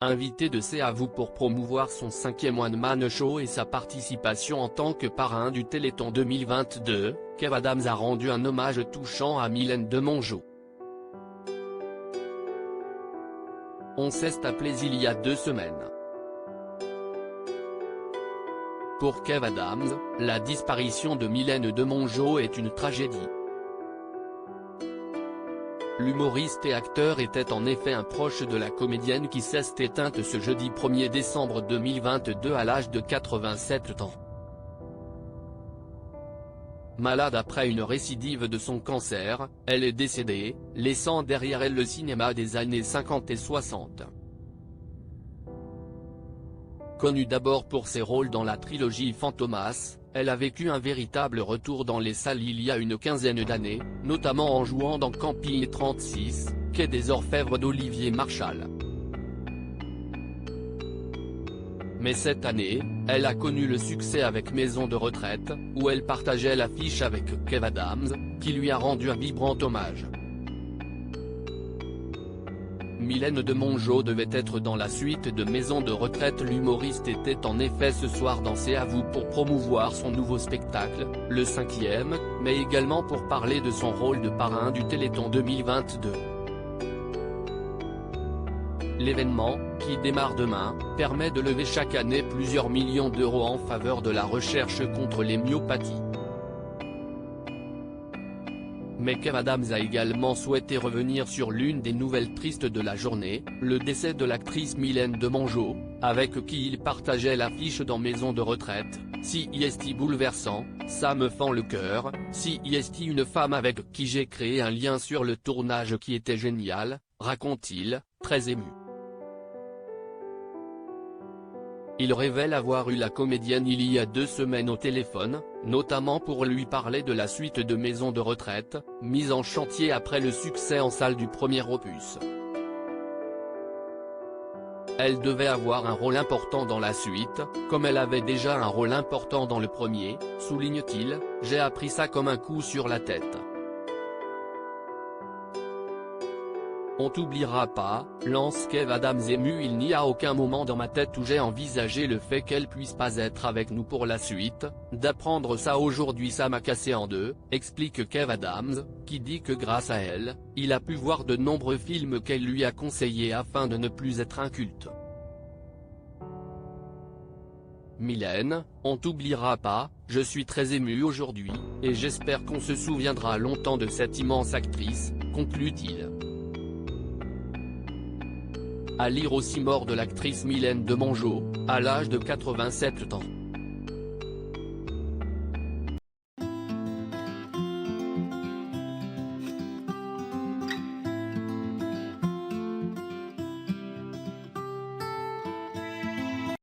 invité de C'est à vous pour promouvoir son 5e One Man Show et sa participation en tant que parrain du Téléthon 2022, Kev Adams a rendu un hommage touchant à Mylène Demongeot. On s'est appelé il y a 2 semaines. Pour Kev Adams, la disparition de Mylène Demongeot est une tragédie. L'humoriste et acteur était en effet un proche de la comédienne qui s'est éteinte ce jeudi 1er décembre 2022 à l'âge de 87 ans. Malade après une récidive de son cancer, elle est décédée, laissant derrière elle le cinéma des années 50 et 60. Connue d'abord pour ses rôles dans la trilogie Fantomas, elle a vécu un véritable retour dans les salles il y a une quinzaine d'années, notamment en jouant dans Camping 36, Quai des Orfèvres d'Olivier Marchal. Mais cette année, elle a connu le succès avec Maison de retraite, où elle partageait l'affiche avec Kev Adams, qui lui a rendu un vibrant hommage. Mylène Demongeot devait être dans la suite de Maison de retraite. L'humoriste était en effet ce soir dans C'est à vous pour promouvoir son nouveau spectacle, le 5e, mais également pour parler de son rôle de parrain du Téléthon 2022. L'événement, qui démarre demain, permet de lever chaque année plusieurs millions d'euros en faveur de la recherche contre les myopathies. Mais Kev Adams a également souhaité revenir sur l'une des nouvelles tristes de la journée, le décès de l'actrice Mylène Demongeot, avec qui il partageait l'affiche dans Maison de retraite. Si est bouleversant, ça me fend le cœur, si est une femme avec qui j'ai créé un lien sur le tournage qui était génial, raconte-t-il, très ému. Il révèle avoir eu la comédienne il y a 2 semaines au téléphone, notamment pour lui parler de la suite de Maison de retraite, mise en chantier après le succès en salle du premier opus. Elle devait avoir un rôle important dans la suite, comme elle avait déjà un rôle important dans le premier, souligne-t-il, j'ai appris ça comme un coup sur la tête. On t'oubliera pas, lance Kev Adams ému. Il n'y a aucun moment dans ma tête où j'ai envisagé le fait qu'elle puisse pas être avec nous pour la suite, d'apprendre ça aujourd'hui ça m'a cassé en deux, explique Kev Adams, qui dit que grâce à elle, il a pu voir de nombreux films qu'elle lui a conseillés afin de ne plus être un culte. Mylène, on t'oubliera pas, je suis très ému aujourd'hui, et j'espère qu'on se souviendra longtemps de cette immense actrice, conclut-il. À lire aussi mort de l'actrice Mylène Demongeot, à l'âge de 87 ans.